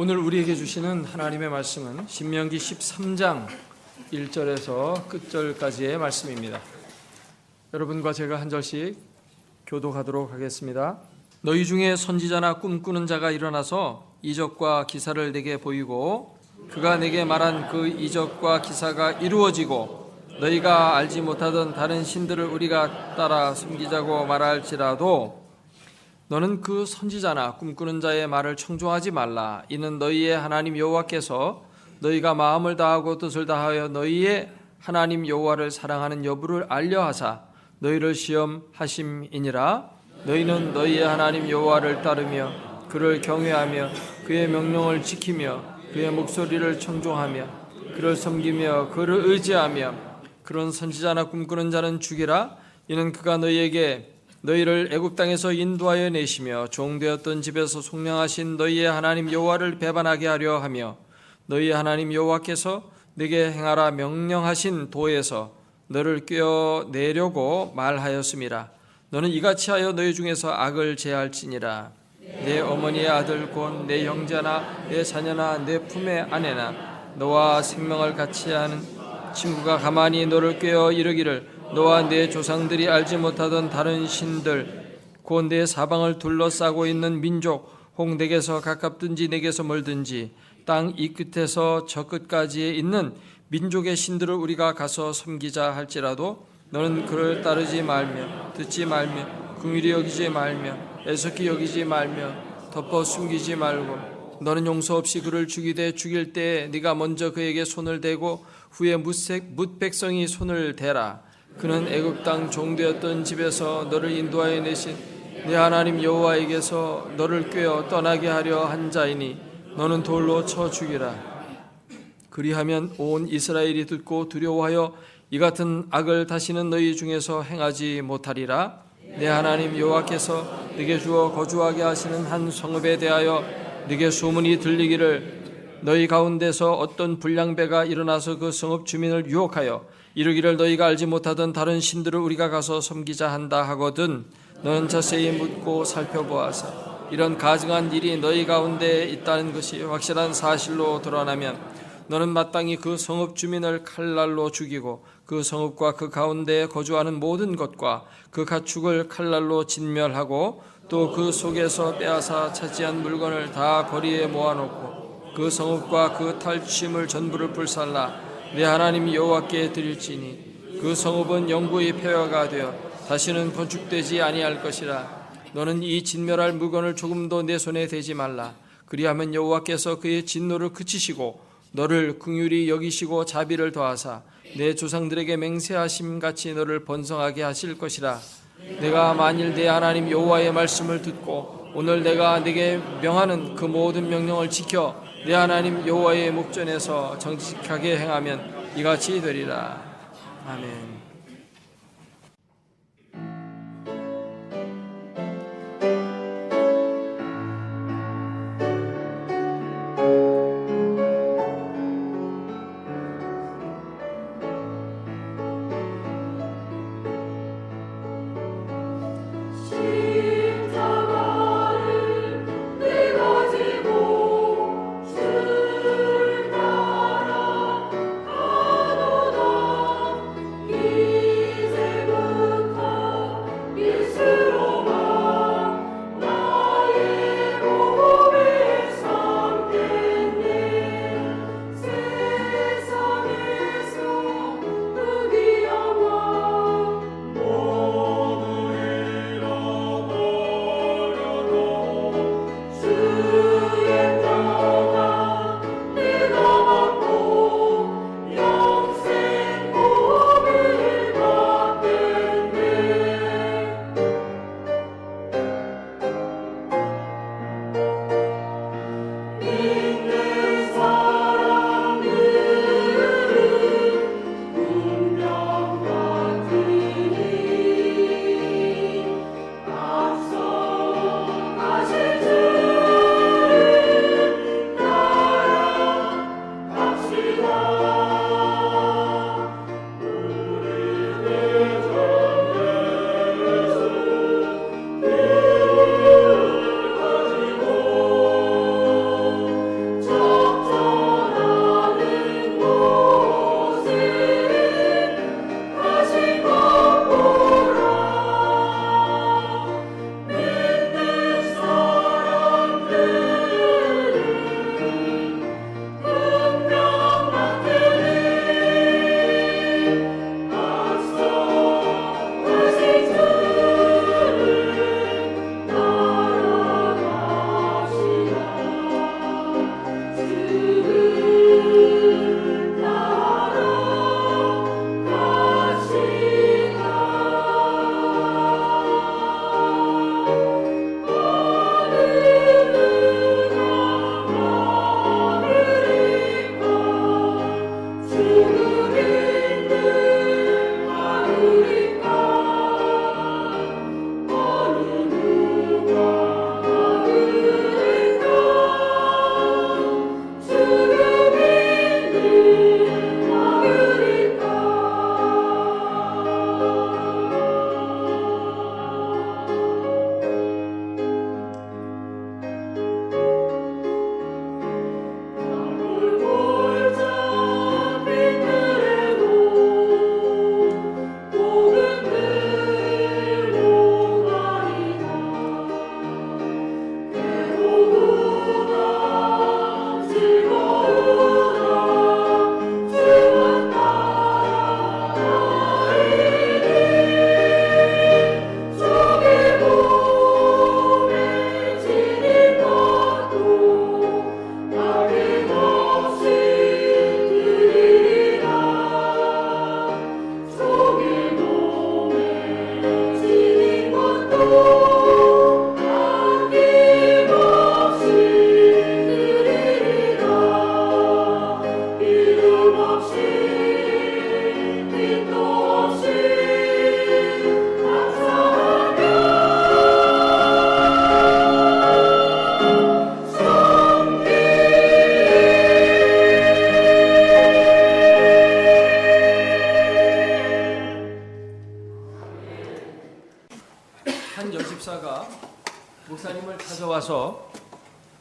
오늘 우리에게 주시는 하나님의 말씀은 신명기 13장 1절에서 끝절까지의 말씀입니다. 여러분과 제가 한 절씩 교독하도록 하겠습니다. 너희 중에 선지자나 꿈꾸는 자가 일어나서 이적과 기사를 내게 보이고 그가 내게 말한 그 이적과 기사가 이루어지고 너희가 알지 못하던 다른 신들을 우리가 따라 섬기자고 말할지라도 너는 그 선지자나 꿈꾸는 자의 말을 청종하지 말라. 이는 너희의 하나님 여호와께서 너희가 마음을 다하고 뜻을 다하여 너희의 하나님 여호와를 사랑하는 여부를 알려하사 너희를 시험하심이니라. 너희는 너희의 하나님 여호와를 따르며 그를 경외하며 그의 명령을 지키며 그의 목소리를 청종하며 그를 섬기며 그를 의지하며 그런 선지자나 꿈꾸는 자는 죽이라. 이는 그가 너희를 애굽 땅에서 인도하여 내시며 종되었던 집에서 속량하신 너희의 하나님 여호와를 배반하게 하려 하며 너희의 하나님 여호와께서 네게 행하라 명령하신 도에서 너를 꿰어내려고 말하였음이라. 너는 이같이 하여 너희 중에서 악을 제할지니라. 내 어머니의 아들 곧 내 형제나 내 자녀나 내 품의 아내나 너와 생명을 같이 하는 친구가 가만히 너를 꿰어 이르기를 너와 내 조상들이 알지 못하던 다른 신들 곧 내 사방을 둘러싸고 있는 민족 혹 내게서 가깝든지 내게서 멀든지 땅 이 끝에서 저 끝까지에 있는 민족의 신들을 우리가 가서 섬기자 할지라도 너는 그를 따르지 말며 듣지 말며 긍휼히 여기지 말며 애석히 여기지 말며 덮어 숨기지 말고 너는 용서 없이 그를 죽이되 죽일 때에 네가 먼저 그에게 손을 대고 후에 뭇 백성이 손을 대라. 그는 애굽 땅 종되었던 집에서 너를 인도하여 내신 네 하나님 여호와에게서 너를 꿰어 떠나게 하려 한 자이니 너는 돌로 쳐 죽이라. 그리하면 온 이스라엘이 듣고 두려워하여 이 같은 악을 다시는 너희 중에서 행하지 못하리라. 내 하나님 여호와께서 네게 주어 거주하게 하시는 한 성읍에 대하여 네게 소문이 들리기를 너희 가운데서 어떤 불량배가 일어나서 그 성읍 주민을 유혹하여 이르기를 너희가 알지 못하던 다른 신들을 우리가 가서 섬기자 한다 하거든 너는 자세히 묻고 살펴보아서 이런 가증한 일이 너희 가운데 있다는 것이 확실한 사실로 드러나면 너는 마땅히 그 성읍 주민을 칼날로 죽이고 그 성읍과 그 가운데에 거주하는 모든 것과 그 가축을 칼날로 진멸하고 또 그 속에서 빼앗아 차지한 물건을 다 거리에 모아놓고 그 성읍과 그 탈취물 전부를 불살라 내 하나님 여호와께 드릴지니 그 성읍은 영구히 폐허가 되어 다시는 건축되지 아니할 것이라. 너는 이 진멸할 물건을 조금도 내 손에 대지 말라. 그리하면 여호와께서 그의 진노를 그치시고 너를 긍휼히 여기시고 자비를 더하사 내 조상들에게 맹세하심 같이 너를 번성하게 하실 것이라. 내가 만일 내 하나님 여호와의 말씀을 듣고 오늘 내가 네게 명하는 그 모든 명령을 지켜 내 하나님 여호와의 목전에서 정직하게 행하면 이같이 되리라. 아멘. 주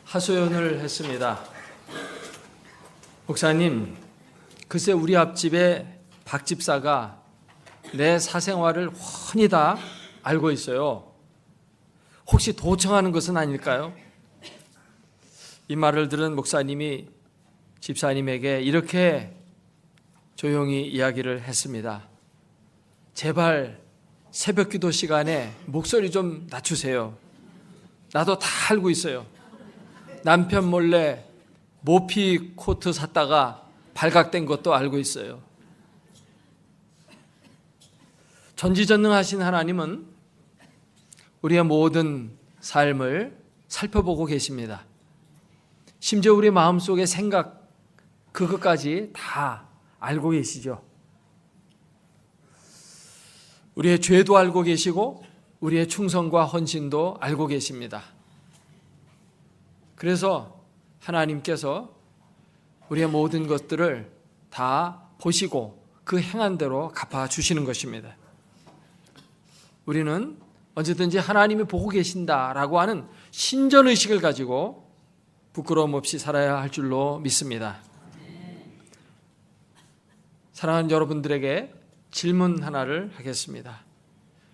하소연을 했습니다. 목사님, 글쎄 우리 앞집에 박 집사가 내 사생활을 훤히 다 알고 있어요. 혹시 도청하는 것은 아닐까요? 이 말을 들은 목사님이 집사님에게 이렇게 조용히 이야기를 했습니다. 제발 새벽기도 시간에 목소리 좀 낮추세요. 나도 다 알고 있어요. 남편 몰래 모피 코트 샀다가 발각된 것도 알고 있어요. 전지전능하신 하나님은 우리의 모든 삶을 살펴보고 계십니다. 심지어 우리 마음속의 생각 그것까지 다 알고 계시죠. 우리의 죄도 알고 계시고 우리의 충성과 헌신도 알고 계십니다. 그래서 하나님께서 우리의 모든 것들을 다 보시고 그 행한 대로 갚아주시는 것입니다. 우리는 언제든지 하나님이 보고 계신다라고 하는 신전의식을 가지고 부끄러움 없이 살아야 할 줄로 믿습니다. 사랑하는 여러분들에게 질문 하나를 하겠습니다.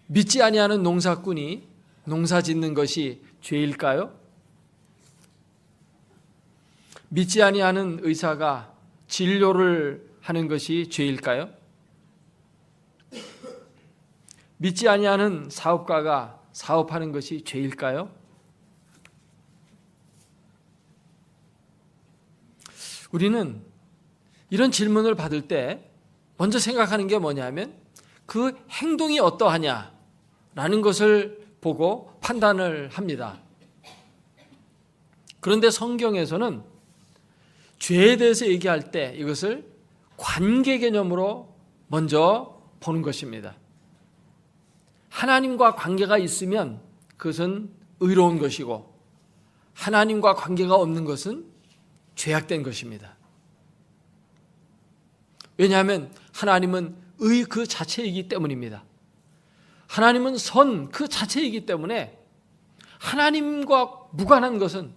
믿지 아니하는 농사꾼이 농사 짓는 것이 죄일까요? 믿지 아니하는 의사가 진료를 하는 것이 죄일까요? 믿지 아니하는 사업가가 사업하는 것이 죄일까요? 우리는 이런 질문을 받을 때 먼저 생각하는 게 뭐냐면 그 행동이 어떠하냐라는 것을 보고 판단을 합니다. 그런데 성경에서는 죄에 대해서 얘기할 때 이것을 관계 개념으로 먼저 보는 것입니다. 하나님과 관계가 있으면 그것은 의로운 것이고 하나님과 관계가 없는 것은 죄악된 것입니다. 왜냐하면 하나님은 의 그 자체이기 때문입니다. 하나님은 선 그 자체이기 때문에 하나님과 무관한 것은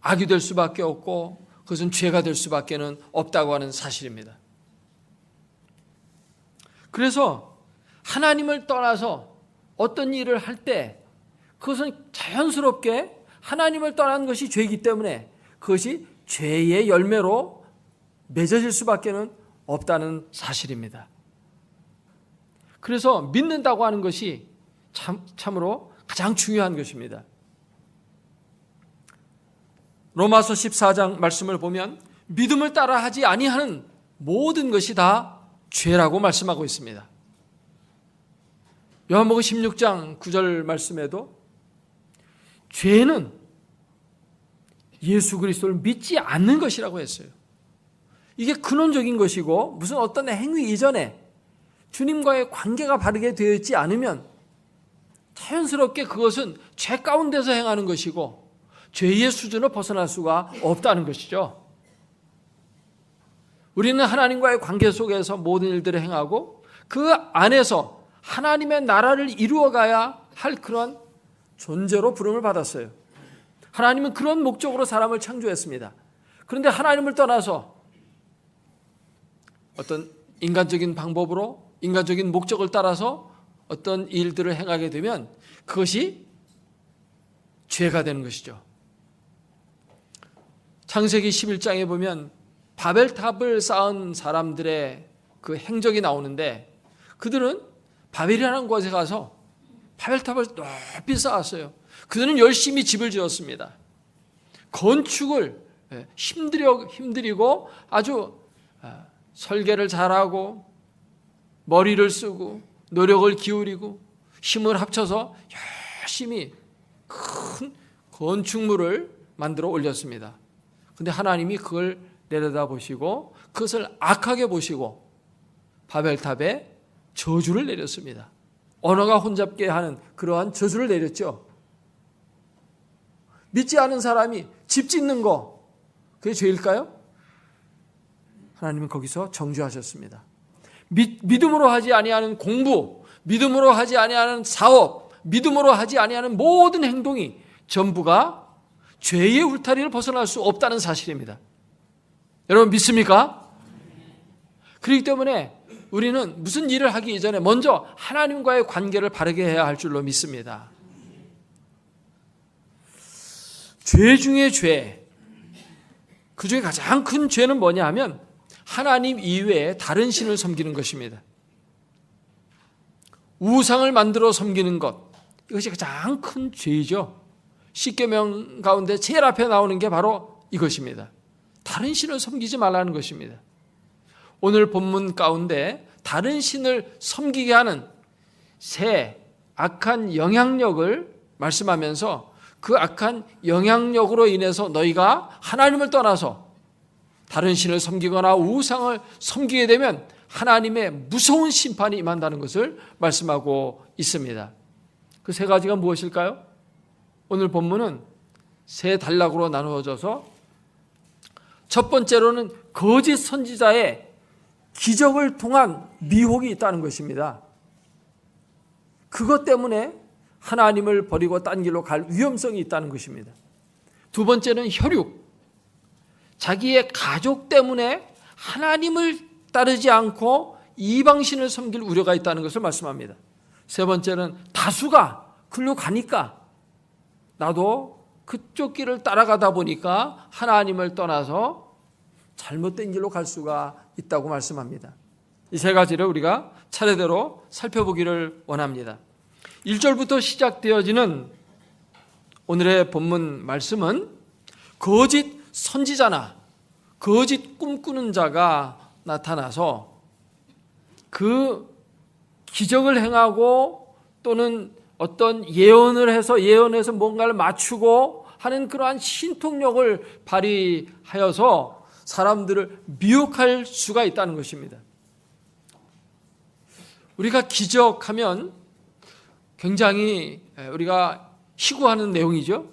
악이 될 수밖에 없고 그것은 죄가 될 수밖에 없다고 하는 사실입니다. 그래서 하나님을 떠나서 어떤 일을 할 때 그것은 자연스럽게 하나님을 떠난 것이 죄이기 때문에 그것이 죄의 열매로 맺어질 수밖에 없다는 사실입니다. 그래서 믿는다고 하는 것이 참으로 가장 중요한 것입니다. 로마서 14장 말씀을 보면 믿음을 따라 하지 아니하는 모든 것이 다 죄라고 말씀하고 있습니다. 요한복음 16장 9절 말씀에도 죄는 예수 그리스도를 믿지 않는 것이라고 했어요. 이게 근원적인 것이고 무슨 어떤 행위 이전에 주님과의 관계가 바르게 되어 있지 않으면 자연스럽게 그것은 죄 가운데서 행하는 것이고 죄의 수준을 벗어날 수가 없다는 것이죠. 우리는 하나님과의 관계 속에서 모든 일들을 행하고 그 안에서 하나님의 나라를 이루어가야 할 그런 존재로 부름을 받았어요. 하나님은 그런 목적으로 사람을 창조했습니다. 그런데 하나님을 떠나서 어떤 인간적인 방법으로 인간적인 목적을 따라서 어떤 일들을 행하게 되면 그것이 죄가 되는 것이죠. 창세기 11장에 보면 바벨탑을 쌓은 사람들의 그 행적이 나오는데 그들은 바벨이라는 곳에 가서 바벨탑을 높이 쌓았어요. 그들은 열심히 집을 지었습니다. 건축을 힘들이고 아주 설계를 잘하고 머리를 쓰고 노력을 기울이고 힘을 합쳐서 열심히 큰 건축물을 만들어 올렸습니다. 그런데 하나님이 그걸 내려다보시고 그것을 악하게 보시고 바벨탑에 저주를 내렸습니다. 언어가 혼잡게 하는 그러한 저주를 내렸죠. 믿지 않은 사람이 집 짓는 거 그게 죄일까요? 하나님은 거기서 정죄하셨습니다. 믿음으로 하지 아니하는 공부, 믿음으로 하지 아니하는 사업, 믿음으로 하지 아니하는 모든 행동이 전부가 죄의 울타리를 벗어날 수 없다는 사실입니다. 여러분 믿습니까? 그렇기 때문에 우리는 무슨 일을 하기 이전에 먼저 하나님과의 관계를 바르게 해야 할 줄로 믿습니다. 죄 중에 죄, 그 중에 가장 큰 죄는 뭐냐 하면 하나님 이외에 다른 신을 섬기는 것입니다. 우상을 만들어 섬기는 것, 이것이 가장 큰 죄이죠. 십계명 가운데 제일 앞에 나오는 게 바로 이것입니다. 다른 신을 섬기지 말라는 것입니다. 오늘 본문 가운데 다른 신을 섬기게 하는 새 악한 영향력을 말씀하면서 그 악한 영향력으로 인해서 너희가 하나님을 떠나서 다른 신을 섬기거나 우상을 섬기게 되면 하나님의 무서운 심판이 임한다는 것을 말씀하고 있습니다. 그 세 가지가 무엇일까요? 오늘 본문은 세 단락으로 나누어져서 첫 번째로는 거짓 선지자의 기적을 통한 미혹이 있다는 것입니다. 그것 때문에 하나님을 버리고 딴 길로 갈 위험성이 있다는 것입니다. 두 번째는 혈육, 자기의 가족 때문에 하나님을 따르지 않고 이방신을 섬길 우려가 있다는 것을 말씀합니다. 세 번째는 다수가 글로 가니까 나도 그쪽 길을 따라가다 보니까 하나님을 떠나서 잘못된 길로 갈 수가 있다고 말씀합니다. 이 세 가지를 우리가 차례대로 살펴보기를 원합니다. 1절부터 시작되어지는 오늘의 본문 말씀은 거짓 선지자나 거짓 꿈꾸는 자가 나타나서 그 기적을 행하고 또는 어떤 예언해서 뭔가를 맞추고 하는 그러한 신통력을 발휘하여서 사람들을 미혹할 수가 있다는 것입니다. 우리가 기적하면 굉장히 우리가 희구하는 내용이죠.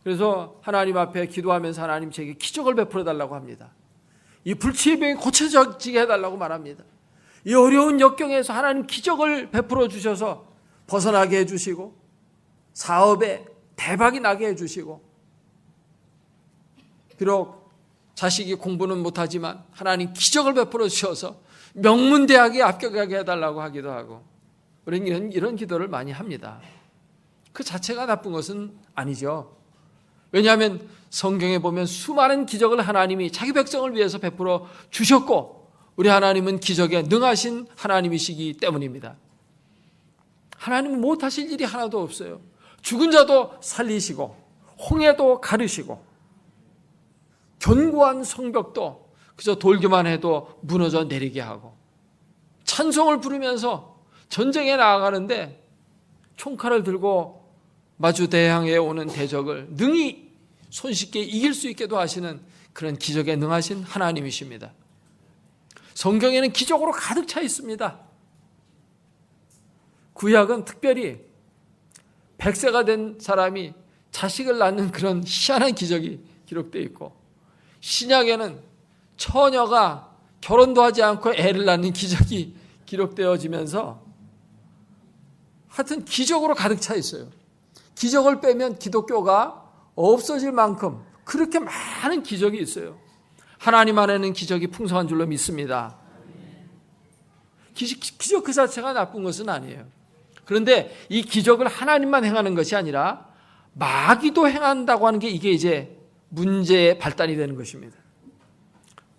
그래서 하나님 앞에 기도하면서 하나님 제게 기적을 베풀어 달라고 합니다. 이 불치의 병이 고쳐지게 해달라고 말합니다. 이 어려운 역경에서 하나님 기적을 베풀어 주셔서 벗어나게 해주시고 사업에 대박이 나게 해주시고 비록 자식이 공부는 못하지만 하나님 기적을 베풀어 주셔서 명문대학에 합격하게 해달라고 하기도 하고 우리는 이런 기도를 많이 합니다. 그 자체가 나쁜 것은 아니죠. 왜냐하면 성경에 보면 수많은 기적을 하나님이 자기 백성을 위해서 베풀어 주셨고 우리 하나님은 기적에 능하신 하나님이시기 때문입니다. 하나님은 못하실 일이 하나도 없어요. 죽은 자도 살리시고 홍해도 가르시고 견고한 성벽도 그저 돌기만 해도 무너져 내리게 하고 찬송을 부르면서 전쟁에 나아가는데 총칼을 들고 마주 대항해 오는 대적을 능히 손쉽게 이길 수 있게도 하시는 그런 기적에 능하신 하나님이십니다. 성경에는 기적으로 가득 차 있습니다. 구약은 특별히 100세가 된 사람이 자식을 낳는 그런 희한한 기적이 기록되어 있고 신약에는 처녀가 결혼도 하지 않고 애를 낳는 기적이 기록되어지면서 하여튼 기적으로 가득 차 있어요. 기적을 빼면 기독교가 없어질 만큼 그렇게 많은 기적이 있어요. 하나님 안에는 기적이 풍성한 줄로 믿습니다. 기적 그 자체가 나쁜 것은 아니에요. 그런데 이 기적을 하나님만 행하는 것이 아니라 마귀도 행한다고 하는 게 이게 이제 문제의 발단이 되는 것입니다.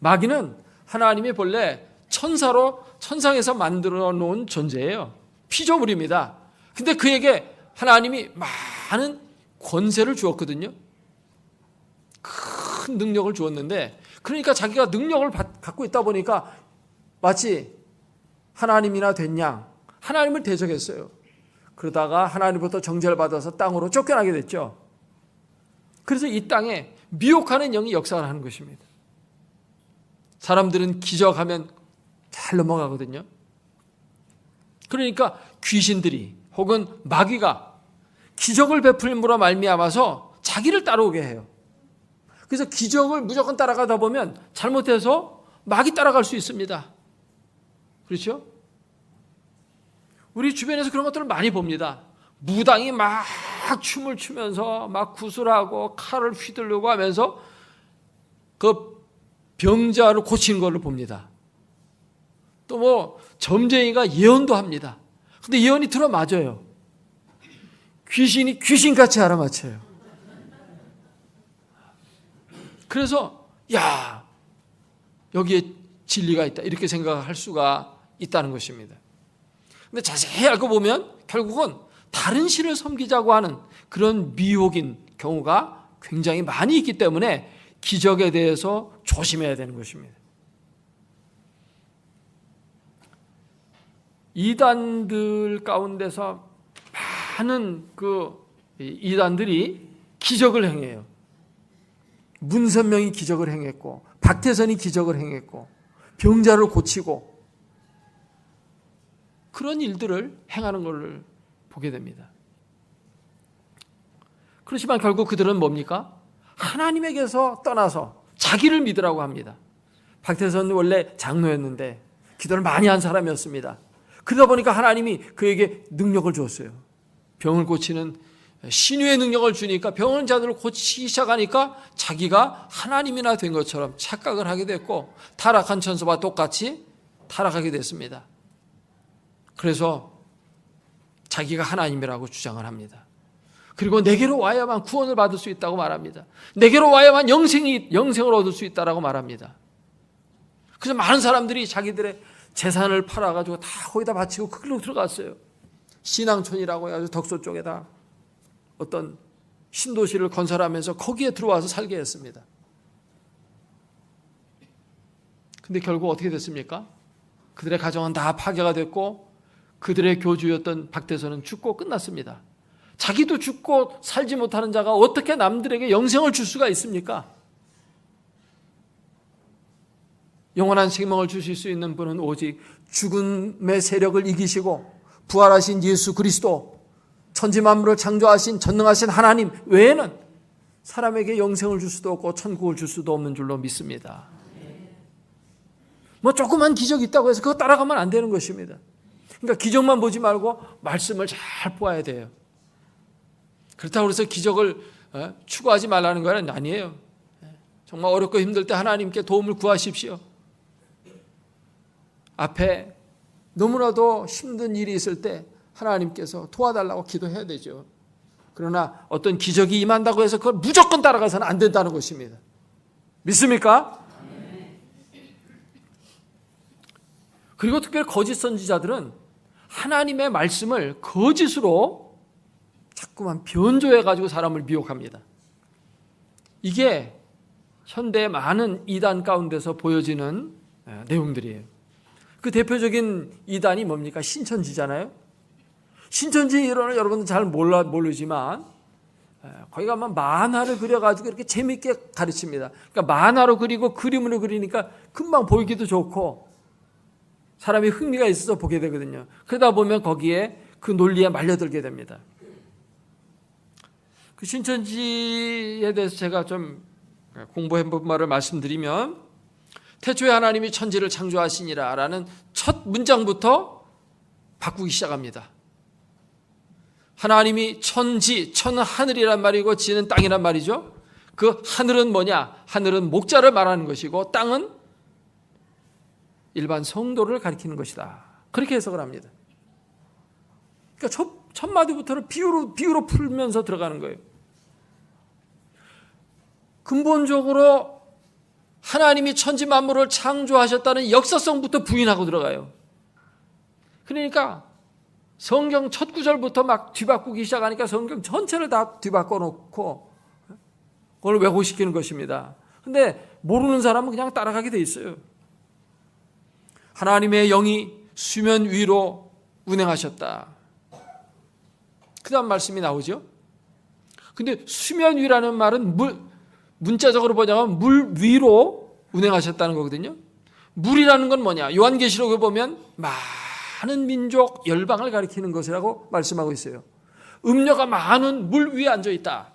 마귀는 하나님이 본래 천사로 천상에서 만들어 놓은 존재예요. 피조물입니다. 근데 그에게 하나님이 많은 권세를 주었거든요. 큰 능력을 주었는데 그러니까 자기가 능력을 갖고 있다 보니까 마치 하나님이나 된 양 하나님을 대적했어요. 그러다가 하나님부터 정죄를 받아서 땅으로 쫓겨나게 됐죠. 그래서 이 땅에 미혹하는 영이 역사를 하는 것입니다. 사람들은 기적하면 잘 넘어가거든요. 그러니까 귀신들이 혹은 마귀가 기적을 베풀므로 말미암아서 자기를 따라오게 해요. 그래서 기적을 무조건 따라가다 보면 잘못해서 마귀 따라갈 수 있습니다. 그렇죠? 우리 주변에서 그런 것들을 많이 봅니다. 무당이 막 막 춤을 추면서 막 구슬하고 칼을 휘두르고 하면서 그 병자를 고치는 걸로 봅니다. 또 뭐 점쟁이가 예언도 합니다. 근데 예언이 들어맞아요. 귀신이 귀신같이 알아맞혀요. 그래서 야, 여기에 진리가 있다 이렇게 생각할 수가 있다는 것입니다. 근데 자세히 알고 보면 결국은 다른 신을 섬기자고 하는 그런 미혹인 경우가 굉장히 많이 있기 때문에 기적에 대해서 조심해야 되는 것입니다. 이단들 가운데서 많은 그 이단들이 기적을 행해요. 문선명이 기적을 행했고 박태선이 기적을 행했고 병자를 고치고 그런 일들을 행하는 것을 보게 됩니다. 그렇지만 결국 그들은 뭡니까? 하나님에게서 떠나서 자기를 믿으라고 합니다. 박태선은 원래 장로였는데 기도를 많이 한 사람이었습니다. 그러다 보니까 하나님이 그에게 능력을 줬어요. 병을 고치는 신유의 능력을 주니까 병원 자들을 고치기 시작하니까 자기가 하나님이나 된 것처럼 착각을 하게 됐고 타락한 천사와 똑같이 타락하게 됐습니다. 그래서 자기가 하나님이라고 주장을 합니다. 그리고 내게로 와야만 구원을 받을 수 있다고 말합니다. 내게로 와야만 영생을 얻을 수 있다고 말합니다. 그래서 많은 사람들이 자기들의 재산을 팔아가지고 다 거기다 바치고 그걸로 들어갔어요. 신앙촌이라고 해가지고 덕소 쪽에다 어떤 신도시를 건설하면서 거기에 들어와서 살게 했습니다. 근데 결국 어떻게 됐습니까? 그들의 가정은 다 파괴가 됐고 그들의 교주였던 박태선은 죽고 끝났습니다. 자기도 죽고 살지 못하는 자가 어떻게 남들에게 영생을 줄 수가 있습니까? 영원한 생명을 주실 수 있는 분은 오직 죽음의 세력을 이기시고 부활하신 예수 그리스도, 천지만물을 창조하신 전능하신 하나님 외에는 사람에게 영생을 줄 수도 없고 천국을 줄 수도 없는 줄로 믿습니다. 뭐 조그만 기적이 있다고 해서 그거 따라가면 안 되는 것입니다. 그러니까 기적만 보지 말고 말씀을 잘 보아야 돼요. 그렇다고 해서 기적을 추구하지 말라는 건 아니에요. 정말 어렵고 힘들 때 하나님께 도움을 구하십시오. 앞에 너무나도 힘든 일이 있을 때 하나님께서 도와달라고 기도해야 되죠. 그러나 어떤 기적이 임한다고 해서 그걸 무조건 따라가서는 안 된다는 것입니다. 믿습니까? 그리고 특별히 거짓 선지자들은 하나님의 말씀을 거짓으로 자꾸만 변조해가지고 사람을 미혹합니다. 이게 현대의 많은 이단 가운데서 보여지는 내용들이에요. 그 대표적인 이단이 뭡니까? 신천지잖아요. 신천지 이론을 여러분들 잘 모르지만 거기 가면 만화를 그려가지고 이렇게 재밌게 가르칩니다. 그러니까 만화로 그리고 그림으로 그리니까 금방 보이기도 좋고 사람이 흥미가 있어서 보게 되거든요. 그러다 보면 거기에 그 논리에 말려들게 됩니다. 그 신천지에 대해서 제가 좀 공부해본 말을 말씀드리면 태초에 하나님이 천지를 창조하시니라 라는 첫 문장부터 바꾸기 시작합니다. 하나님이 천지, 천하늘이란 말이고 지는 땅이란 말이죠. 그 하늘은 뭐냐? 하늘은 목자를 말하는 것이고 땅은 일반 성도를 가리키는 것이다. 그렇게 해석을 합니다. 그러니까 첫 마디부터는 비유로 풀면서 들어가는 거예요. 근본적으로 하나님이 천지 만물을 창조하셨다는 역사성부터 부인하고 들어가요. 그러니까 성경 첫 구절부터 막 뒤바꾸기 시작하니까 성경 전체를 다 뒤바꿔 놓고 그걸 왜곡시키는 것입니다. 근데 모르는 사람은 그냥 따라가게 돼 있어요. 하나님의 영이 수면 위로 운행하셨다. 그 다음 말씀이 나오죠. 근데 수면 위라는 말은 문자적으로 보자면 물 위로 운행하셨다는 거거든요. 물이라는 건 뭐냐? 요한계시록에 보면 많은 민족 열방을 가리키는 것이라고 말씀하고 있어요. 음료가 많은 물 위에 앉아 있다.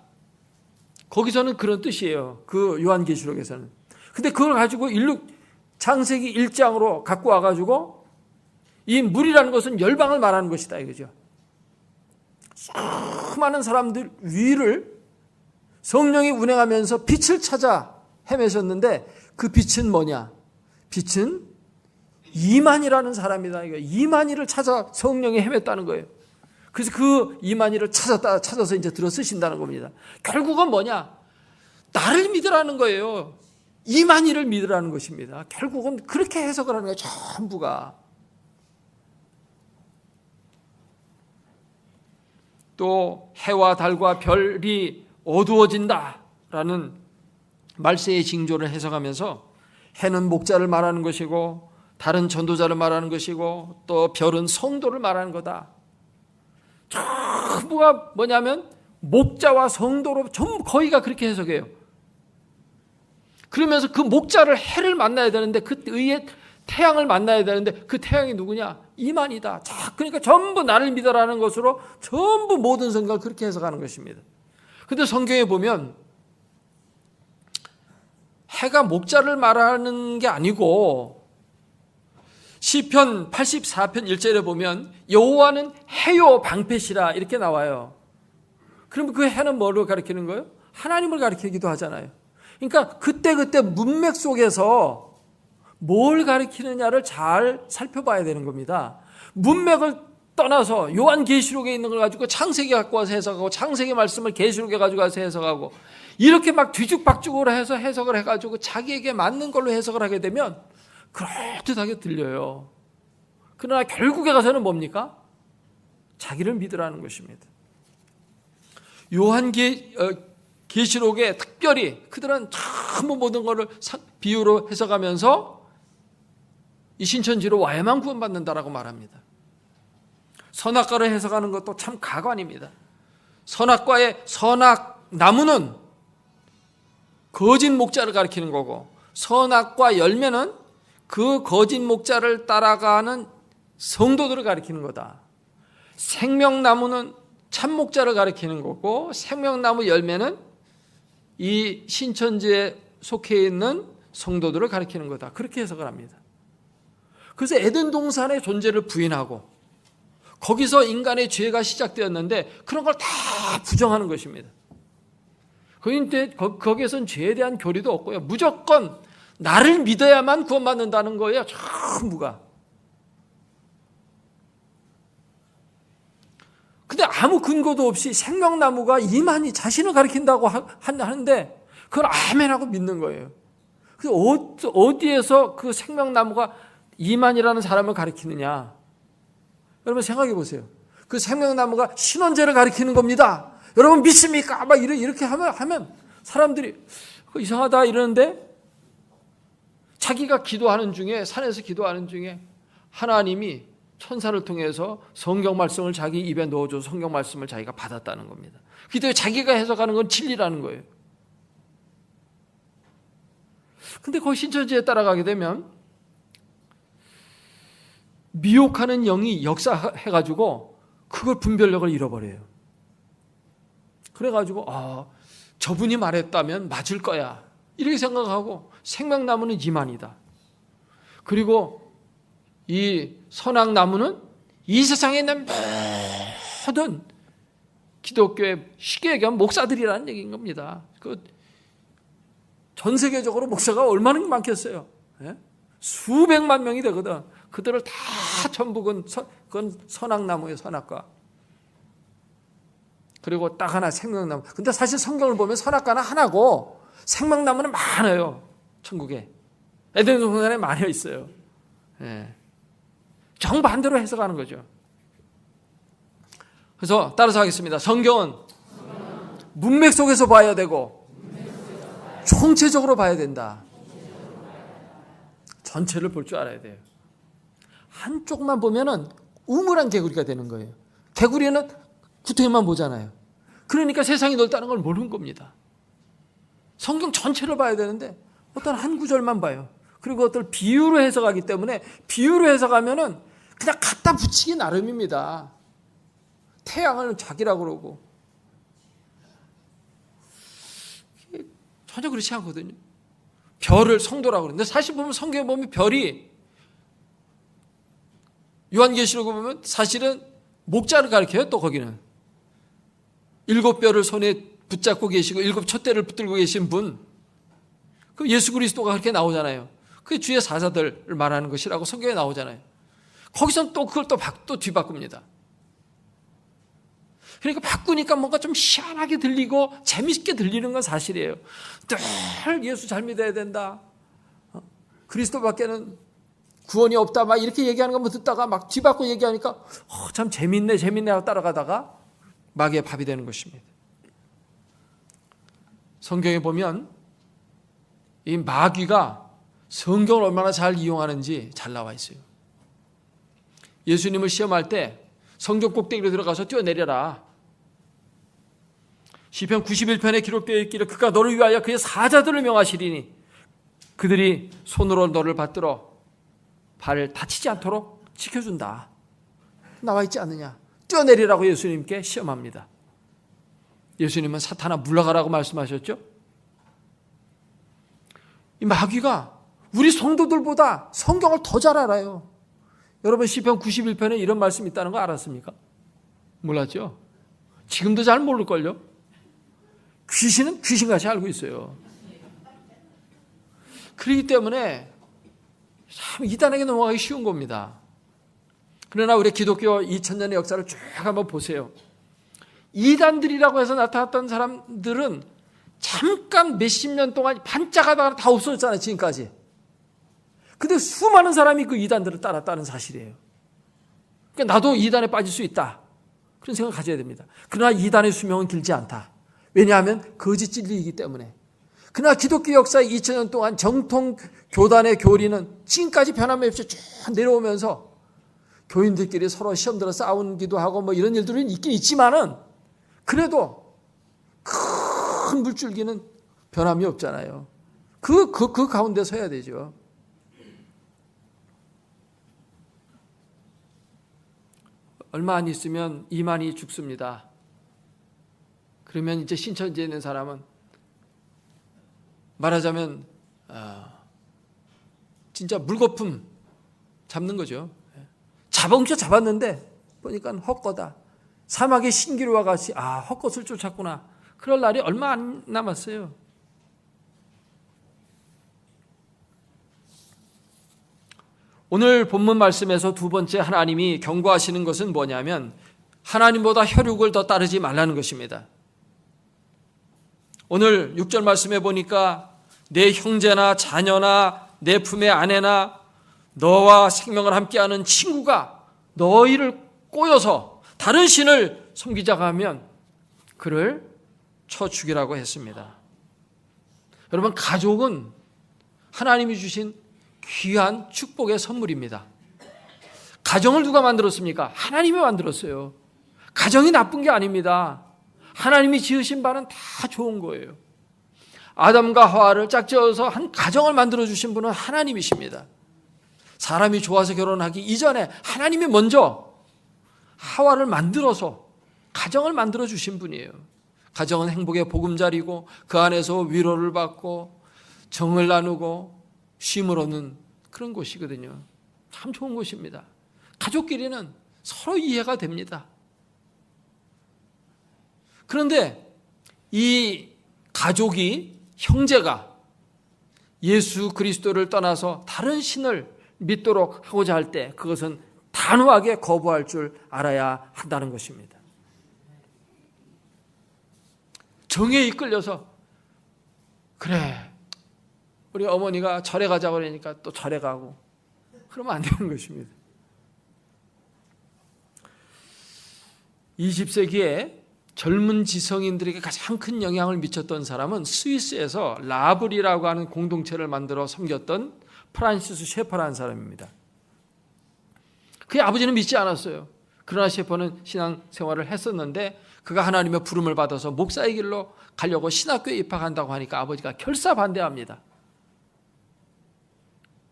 거기서는 그런 뜻이에요. 그 요한계시록에서는. 근데 그걸 가지고 창세기 1장으로 갖고 와가지고 이 물이라는 것은 열방을 말하는 것이다 이거죠. 수많은 사람들 위를 성령이 운행하면서 빛을 찾아 헤매셨는데 그 빛은 뭐냐? 빛은 이만희라는 사람이다. 이만희를 찾아 성령이 헤맸다는 거예요. 그래서 그 이만희를 찾아서 이제 들어 쓰신다는 겁니다. 결국은 뭐냐? 나를 믿으라는 거예요. 이만희를 믿으라는 것입니다. 결국은 그렇게 해석을 하는 거예요. 전부가. 또 해와 달과 별이 어두워진다라는 말세의 징조를 해석하면서 해는 목자를 말하는 것이고 달은 전도자를 말하는 것이고 또 별은 성도를 말하는 거다. 전부가 뭐냐면 목자와 성도로 전부 거의가 그렇게 해석해요. 그러면서 그 목자를 해를 만나야 되는데 그 의의 태양을 만나야 되는데 그 태양이 누구냐? 이만이다. 자, 그러니까 전부 나를 믿어라는 것으로 전부 모든 성경을 그렇게 해석하는 것입니다. 그런데 성경에 보면 해가 목자를 말하는 게 아니고 시편 84편 1절에 보면 여호와는 해요 방패시라 이렇게 나와요. 그러면 그 해는 뭐를 가리키는 거예요? 하나님을 가리키기도 하잖아요. 그러니까 그때그때 문맥 속에서 뭘 가리키느냐를 잘 살펴봐야 되는 겁니다. 문맥을 떠나서 요한계시록에 있는 걸 가지고 창세기 갖고 와서 해석하고 창세기 말씀을 계시록에 가지고 와서 해석하고 이렇게 막 뒤죽박죽으로 해서 해석을 해가지고 자기에게 맞는 걸로 해석을 하게 되면 그럴듯하게 들려요. 그러나 결국에 가서는 뭡니까? 자기를 믿으라는 것입니다. 요한계시록에 특별히 그들은 전부 모든 것을 비유로 해석하면서 이 신천지로 와야만 구원받는다라고 말합니다. 선악과를 해석하는 것도 참 가관입니다. 선악과의 선악나무는 거짓 목자를 가리키는 거고 선악과 열매는 그 거짓 목자를 따라가는 성도들을 가리키는 거다. 생명나무는 참 목자를 가리키는 거고 생명나무 열매는 이 신천지에 속해 있는 성도들을 가리키는 거다. 그렇게 해석을 합니다. 그래서 에덴 동산의 존재를 부인하고 거기서 인간의 죄가 시작되었는데 그런 걸 다 부정하는 것입니다. 거기에선 죄에 대한 교리도 없고요. 무조건 나를 믿어야만 구원받는다는 거예요. 전부가. 근데 아무 근거도 없이 생명나무가 이만희 자신을 가리킨다고 하는데 그걸 아멘하고 믿는 거예요. 그래서 어디에서 그 생명나무가 이만이라는 사람을 가리키느냐? 여러분 생각해 보세요. 그 생명나무가 신원제를 가리키는 겁니다. 여러분 믿습니까? 막 이렇게 하면 사람들이 이상하다 이러는데 자기가 기도하는 중에 산에서 기도하는 중에 하나님이 천사를 통해서 성경 말씀을 자기 입에 넣어줘서 성경 말씀을 자기가 받았다는 겁니다. 기도에 자기가 해석하는 건 진리라는 거예요. 근데 거기 신천지에 따라가게 되면 미혹하는 영이 역사해가지고 그걸 분별력을 잃어버려요. 그래가지고 저분이 말했다면 맞을 거야 이렇게 생각하고 생명나무는 이만이다. 그리고 이 선악나무는 이 세상에 있는 모든 기독교의 쉽게 얘기하면 목사들이라는 얘기인 겁니다. 전 세계적으로 목사가 얼마나 많겠어요. 예? 수백만 명이 되거든. 그들을 다 전부 그건 선악나무예요. 선악과. 그리고 딱 하나 생명나무. 근데 사실 성경을 보면 선악과는 하나고 생명나무는 많아요. 천국에. 에덴 동산에 많이 있어요. 예. 정반대로 해석하는 거죠. 그래서 따라서 하겠습니다. 성경은 문맥 속에서 봐야 되고 총체적으로 봐야 된다. 전체를 볼 줄 알아야 돼요. 한쪽만 보면은 우물안 개구리가 되는 거예요. 개구리는 구덩이만 보잖아요. 그러니까 세상이 넓다는 걸 모르는 겁니다. 성경 전체를 봐야 되는데 어떤 한 구절만 봐요. 그리고 어떤 비유로 해석하기 때문에 비유로 해석하면은 그냥 갖다 붙이기 나름입니다. 태양을 자기라고 그러고 전혀 그렇지 않거든요. 별을 성도라고 그러는데 사실 보면 성경에 보면 별이 요한계시록에 보면 사실은 목자를 가리켜요. 또 거기는 일곱 뼈를 손에 붙잡고 계시고 일곱 촛대를 붙들고 계신 분, 그 예수 그리스도가 그렇게 나오잖아요. 그게 주의 사자들을 말하는 것이라고 성경에 나오잖아요. 거기서는 또 그걸 또 뒤바꿉니다. 그러니까 바꾸니까 뭔가 좀 희한하게 들리고 재밌게 들리는 건 사실이에요. 늘 예수 잘 믿어야 된다, 그리스도밖에는 구원이 없다, 막 이렇게 얘기하는 거 듣다가 막 뒤바꿔 얘기하니까 참 재밌네 하고 따라가다가 마귀의 밥이 되는 것입니다. 성경에 보면 이 마귀가 성경을 얼마나 잘 이용하는지 잘 나와 있어요. 예수님을 시험할 때 성경 꼭대기로 들어가서 뛰어내려라. 시편 91편에 기록되어 있기를 그가 너를 위하여 그의 사자들을 명하시리니 그들이 손으로 너를 받들어 발을 다치지 않도록 지켜준다. 나와 있지 않느냐. 뛰어내리라고 예수님께 시험합니다. 예수님은 사탄아 물러가라고 말씀하셨죠. 이 마귀가 우리 성도들보다 성경을 더 잘 알아요. 여러분 시편 91편에 이런 말씀이 있다는 거 알았습니까? 몰랐죠? 지금도 잘 모를걸요? 귀신은 귀신같이 알고 있어요. 그렇기 때문에 참 이단에게 넘어가기 쉬운 겁니다. 그러나 우리 기독교 2000년의 역사를 쭉 한번 보세요. 이단들이라고 해서 나타났던 사람들은 잠깐 몇십 년 동안 반짝하다가 다 없어졌잖아요, 지금까지. 근데 수많은 사람이 그 이단들을 따랐다는 사실이에요. 그러니까 나도 이단에 빠질 수 있다, 그런 생각을 가져야 됩니다. 그러나 이단의 수명은 길지 않다. 왜냐하면 거짓 진리이기 때문에. 그러나 기독교 역사의 2000년 동안 정통 교단의 교리는 지금까지 변함없이 쭉 내려오면서 교인들끼리 서로 시험 들어 싸우기도 하고 뭐 이런 일들은 있긴 있지만은 그래도 큰 물줄기는 변함이 없잖아요. 그 가운데 서야 되죠. 얼마 안 있으면 이만희 죽습니다. 그러면 이제 신천지에 있는 사람은 말하자면 진짜 물거품 잡는 거죠. 잡아뭉쳐 잡았는데 보니까 헛거다. 사막의 신기루와 같이 헛것을 쫓았구나. 그럴 날이 얼마 안 남았어요. 오늘 본문 말씀에서 두 번째 하나님이 경고하시는 것은 뭐냐면 하나님보다 혈육을 더 따르지 말라는 것입니다. 오늘 6절 말씀에 보니까 내 형제나 자녀나 내 품의 아내나 너와 생명을 함께하는 친구가 너희를 꼬여서 다른 신을 섬기자고 하면 그를 쳐 죽이라고 했습니다. 여러분, 가족은 하나님이 주신 귀한 축복의 선물입니다. 가정을 누가 만들었습니까? 하나님이 만들었어요. 가정이 나쁜 게 아닙니다. 하나님이 지으신 바는 다 좋은 거예요. 아담과 하와를 짝지어서 한 가정을 만들어주신 분은 하나님이십니다. 사람이 좋아서 결혼하기 이전에 하나님이 먼저 하와를 만들어서 가정을 만들어주신 분이에요. 가정은 행복의 보금자리고 그 안에서 위로를 받고 정을 나누고 쉼을 얻는 그런 곳이거든요. 참 좋은 곳입니다. 가족끼리는 서로 이해가 됩니다. 그런데 이 가족이, 형제가 예수 그리스도를 떠나서 다른 신을 믿도록 하고자 할 때 그것은 단호하게 거부할 줄 알아야 한다는 것입니다. 정에 이끌려서 그래 우리 어머니가 절에 가자고 그러니까 또 절에 가고 그러면 안 되는 것입니다. 20세기에 젊은 지성인들에게 가장 큰 영향을 미쳤던 사람은 스위스에서 라블이라고 하는 공동체를 만들어 섬겼던 프란시스 셰퍼라는 사람입니다. 그의 아버지는 믿지 않았어요. 그러나 셰퍼는 신앙생활을 했었는데 그가 하나님의 부름을 받아서 목사의 길로 가려고 신학교에 입학한다고 하니까 아버지가 결사 반대합니다.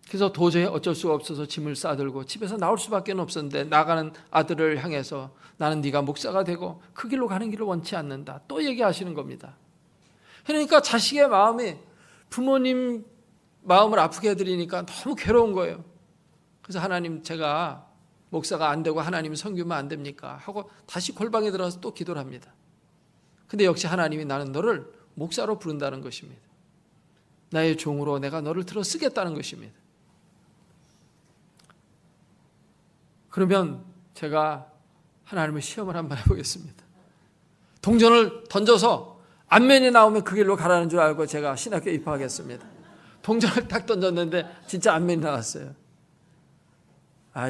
그래서 도저히 어쩔 수가 없어서 짐을 싸들고 집에서 나올 수밖에 없었는데 나가는 아들을 향해서 나는 네가 목사가 되고 그 길로 가는 길을 원치 않는다. 또 얘기하시는 겁니다. 그러니까 자식의 마음이 부모님 마음을 아프게 해드리니까 너무 괴로운 거예요. 그래서 하나님 제가 목사가 안 되고 하나님 섬기면 안 됩니까? 하고 다시 골방에 들어가서 또 기도를 합니다. 근데 역시 하나님이 나는 너를 목사로 부른다는 것입니다. 나의 종으로 내가 너를 들어 쓰겠다는 것입니다. 그러면 제가 하나님의 시험을 한번 해보겠습니다. 동전을 던져서 안면이 나오면 그 길로 가라는 줄 알고 제가 신학교에 입학하겠습니다. 동전을 딱 던졌는데 진짜 안면이 나왔어요.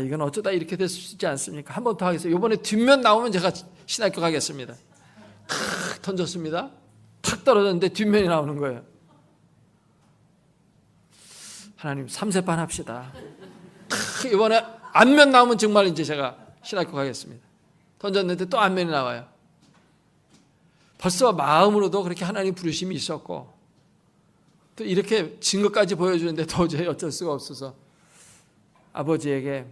이건 어쩌다 이렇게 될 수 있지 않습니까? 한 번 더 하겠습니다. 이번에 뒷면 나오면 제가 신학교 가겠습니다. 탁 던졌습니다. 탁 떨어졌는데 뒷면이 나오는 거예요. 하나님 3세판 합시다. 이번에 안면 나오면 정말 이제 제가 신학교 가겠습니다. 던졌는데 또 안면이 나와요. 벌써 마음으로도 그렇게 하나님 부르심이 있었고 또 이렇게 증거까지 보여주는데 도저히 어쩔 수가 없어서 아버지에게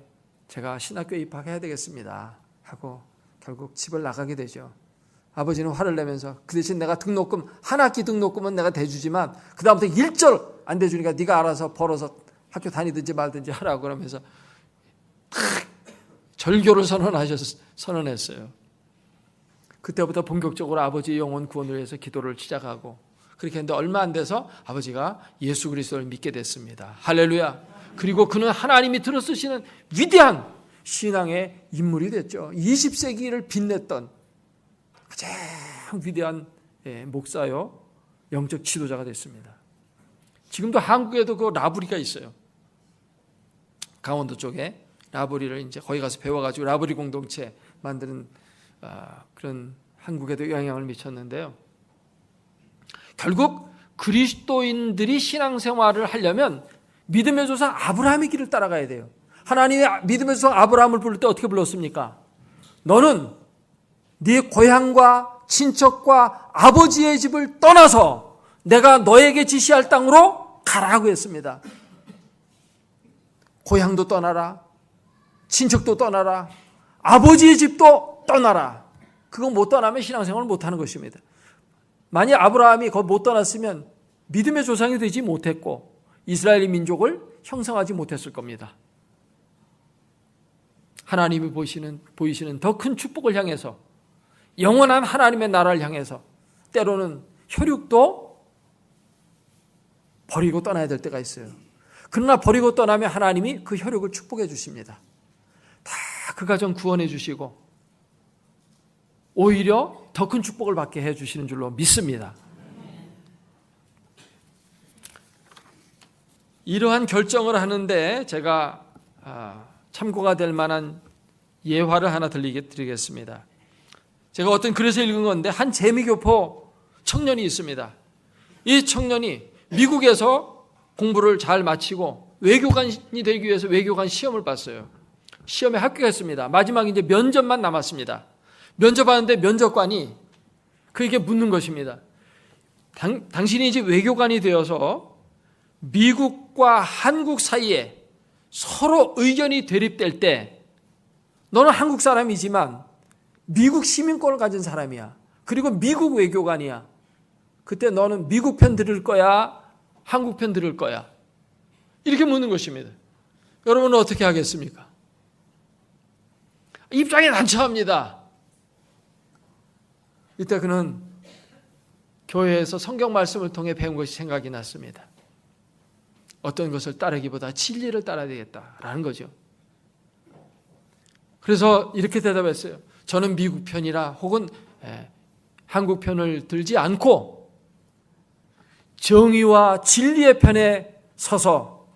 제가 신학교에 입학해야 되겠습니다 하고 결국 집을 나가게 되죠. 아버지는 화를 내면서 그 대신 내가 등록금 한 학기 등록금은 내가 대주지만 그 다음부터 1절 안 대주니까 네가 알아서 벌어서 학교 다니든지 말든지 하라고 그러면서 절교를 선언했어요. 그때부터 본격적으로 아버지의 영혼 구원을 위해서 기도를 시작하고 그렇게 했는데 얼마 안 돼서 아버지가 예수 그리스도를 믿게 됐습니다. 할렐루야. 그리고 그는 하나님이 들어쓰시는 위대한 신앙의 인물이 됐죠. 20세기를 빛냈던 가장 위대한 목사요 영적 지도자가 됐습니다. 지금도 한국에도 그 라브리가 있어요. 강원도 쪽에 라브리를 이제 거기 가서 배워가지고 라브리 공동체 만드는 그런 한국에도 영향을 미쳤는데요. 결국 그리스도인들이 신앙생활을 하려면 믿음의 조상 아브라함의 길을 따라가야 돼요. 하나님의 믿음의 조상 아브라함을 부를 때 어떻게 불렀습니까? 너는 네 고향과 친척과 아버지의 집을 떠나서 내가 너에게 지시할 땅으로 가라고 했습니다. 고향도 떠나라, 친척도 떠나라, 아버지의 집도 떠나라. 그거 못 떠나면 신앙생활을 못하는 것입니다. 만약 아브라함이 그거 못 떠났으면 믿음의 조상이 되지 못했고 이스라엘 민족을 형성하지 못했을 겁니다. 하나님이 보이시는 더 큰 축복을 향해서 영원한 하나님의 나라를 향해서 때로는 혈육도 버리고 떠나야 될 때가 있어요. 그러나 버리고 떠나면 하나님이 그 혈육을 축복해 주십니다. 다 그 가정 구원해 주시고 오히려 더 큰 축복을 받게 해 주시는 줄로 믿습니다. 이러한 결정을 하는데 제가 참고가 될 만한 예화를 하나 드리겠습니다. 제가 어떤 글에서 읽은 건데 한 재미교포 청년이 있습니다. 이 청년이 미국에서 공부를 잘 마치고 외교관이 되기 위해서 외교관 시험을 봤어요. 시험에 합격했습니다. 마지막 이제 면접만 남았습니다. 면접하는데 면접관이 그에게 묻는 것입니다. 당신이 이제 외교관이 되어서 미국과 한국 사이에 서로 의견이 대립될 때 너는 한국 사람이지만 미국 시민권을 가진 사람이야. 그리고 미국 외교관이야. 그때 너는 미국 편 들을 거야? 한국 편 들을 거야? 이렇게 묻는 것입니다. 여러분은 어떻게 하겠습니까? 입장이 난처합니다. 이때 그는 교회에서 성경 말씀을 통해 배운 것이 생각이 났습니다. 어떤 것을 따르기보다 진리를 따라야 되겠다라는 거죠. 그래서 이렇게 대답했어요. 저는 미국 편이라 혹은 한국 편을 들지 않고 정의와 진리의 편에 서서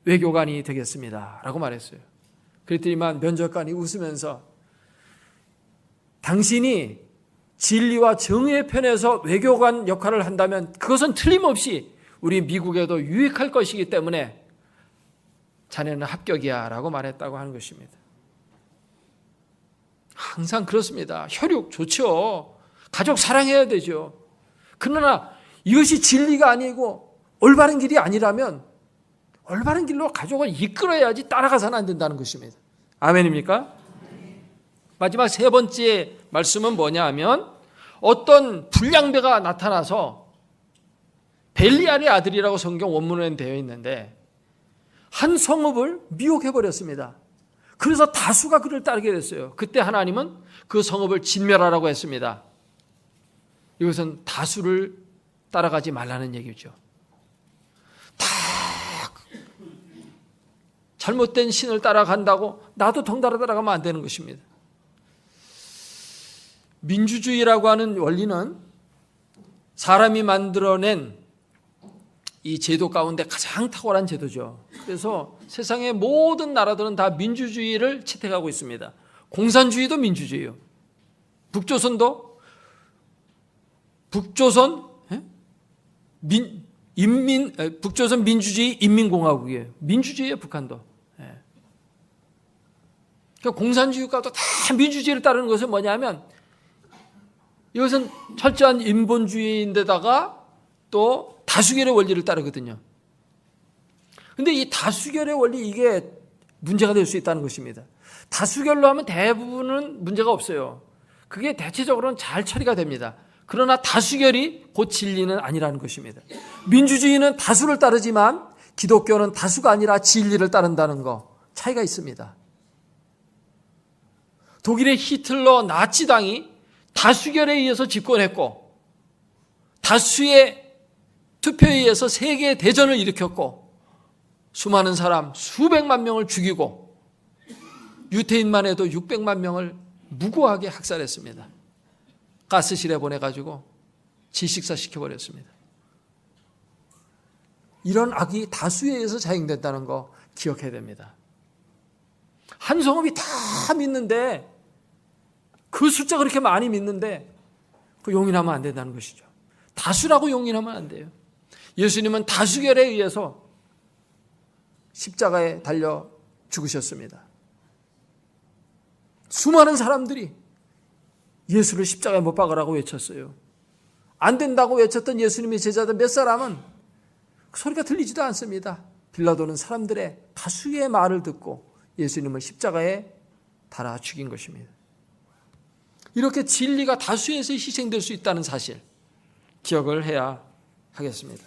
외교관이 되겠습니다 라고 말했어요. 그랬더니만 면접관이 웃으면서 당신이 진리와 정의의 편에서 외교관 역할을 한다면 그것은 틀림없이 우리 미국에도 유익할 것이기 때문에 자네는 합격이야 라고 말했다고 하는 것입니다. 항상 그렇습니다. 혈육 좋죠. 가족 사랑해야 되죠. 그러나 이것이 진리가 아니고 올바른 길이 아니라면 올바른 길로 가족을 이끌어야지 따라가서는 안 된다는 것입니다. 아멘입니까? 마지막 세 번째 말씀은 뭐냐 하면 어떤 불량배가 나타나서 벨리알의 아들이라고 성경 원문에는 되어 있는데 한 성읍을 미혹해버렸습니다. 그래서 다수가 그를 따르게 됐어요. 그때 하나님은 그 성읍을 진멸하라고 했습니다. 이것은 다수를 따라가지 말라는 얘기죠. 다 잘못된 신을 따라간다고 나도 덩달아 따라가면 안 되는 것입니다. 민주주의라고 하는 원리는 사람이 만들어낸 이 제도 가운데 가장 탁월한 제도죠. 그래서 세상의 모든 나라들은 다 민주주의를 채택하고 있습니다. 공산주의도 민주주의예요. 북조선도 북조선 민주주의 인민공화국이에요. 민주주의예요, 북한도. 그러니까 공산주의가도 다 민주주의를 따르는 것은 뭐냐면 이것은 철저한 인본주의인데다가 또 다수결의 원리를 따르거든요. 그런데 이 다수결의 원리 이게 문제가 될 수 있다는 것입니다. 다수결로 하면 대부분은 문제가 없어요. 그게 대체적으로는 잘 처리가 됩니다. 그러나 다수결이 곧 진리는 아니라는 것입니다. 민주주의는 다수를 따르지만 기독교는 다수가 아니라 진리를 따른다는 거 차이가 있습니다. 독일의 히틀러 나치당이 다수결에 의해서 집권했고 다수의 투표에 의해서 세계 대전을 일으켰고 수많은 사람 수백만 명을 죽이고 유태인만 해도 600만 명을 무고하게 학살했습니다. 가스실에 보내가지고 질식사 시켜버렸습니다. 이런 악이 다수에 의해서 자행된다는 거 기억해야 됩니다. 한 성읍이 다 믿는데 그 숫자 그렇게 많이 믿는데 그 용인하면 안 된다는 것이죠. 다수라고 용인하면 안 돼요. 예수님은 다수결에 의해서 십자가에 달려 죽으셨습니다. 수많은 사람들이 예수를 십자가에 못 박으라고 외쳤어요. 안 된다고 외쳤던 예수님의 제자들 몇 사람은 그 소리가 들리지도 않습니다. 빌라도는 사람들의 다수의 말을 듣고 예수님을 십자가에 달아 죽인 것입니다. 이렇게 진리가 다수에서 희생될 수 있다는 사실 기억을 해야 하겠습니다.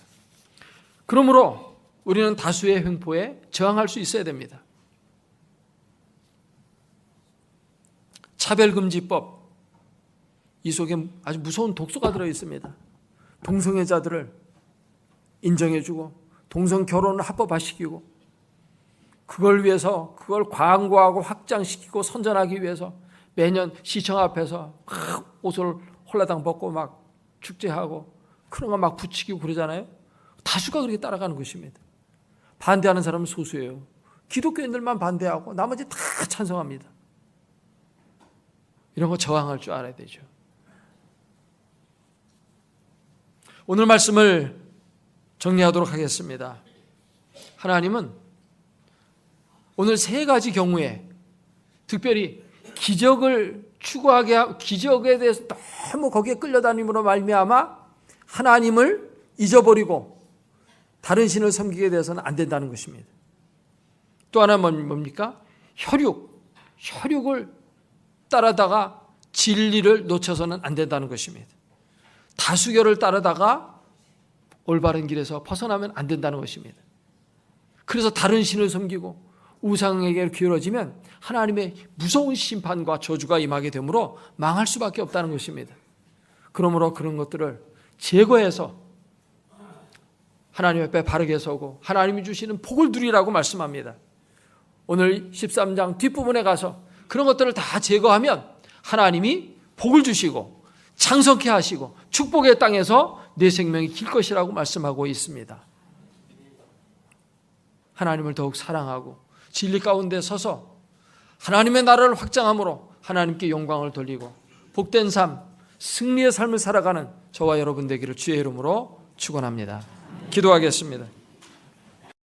그러므로 우리는 다수의 횡포에 저항할 수 있어야 됩니다. 차별금지법, 이 속에 아주 무서운 독소가 들어있습니다. 동성애자들을 인정해주고 동성결혼을 합법화시키고 그걸 위해서 그걸 광고하고 확장시키고 선전하기 위해서 매년 시청 앞에서 막 옷을 홀라당 벗고 막 축제하고 그런 거 막 붙이고 그러잖아요. 다수가 그렇게 따라가는 것입니다. 반대하는 사람은 소수예요. 기독교인들만 반대하고 나머지 다 찬성합니다. 이런 거 저항할 줄 알아야 되죠. 오늘 말씀을 정리하도록 하겠습니다. 하나님은 오늘 세 가지 경우에 특별히 기적을 추구하게 기적에 대해서 너무 거기에 끌려다님으로 말미암아 하나님을 잊어버리고 다른 신을 섬기게 되어서는 안 된다는 것입니다. 또 하나 뭡니까? 혈육을 따르다가 진리를 놓쳐서는 안 된다는 것입니다. 다수결을 따르다가 올바른 길에서 벗어나면 안 된다는 것입니다. 그래서 다른 신을 섬기고 우상에게 기울어지면 하나님의 무서운 심판과 저주가 임하게 되므로 망할 수밖에 없다는 것입니다. 그러므로 그런 것들을 제거해서 하나님 앞에 바르게 서고 하나님이 주시는 복을 누리라고 말씀합니다. 오늘 13장 뒷부분에 가서 그런 것들을 다 제거하면 하나님이 복을 주시고 창성케 하시고 축복의 땅에서 내 생명이 길 것이라고 말씀하고 있습니다. 하나님을 더욱 사랑하고 진리 가운데 서서 하나님의 나라를 확장함으로 하나님께 영광을 돌리고 복된 삶, 승리의 삶을 살아가는 저와 여러분 되기를 주의 이름으로 축원합니다. 기도하겠습니다.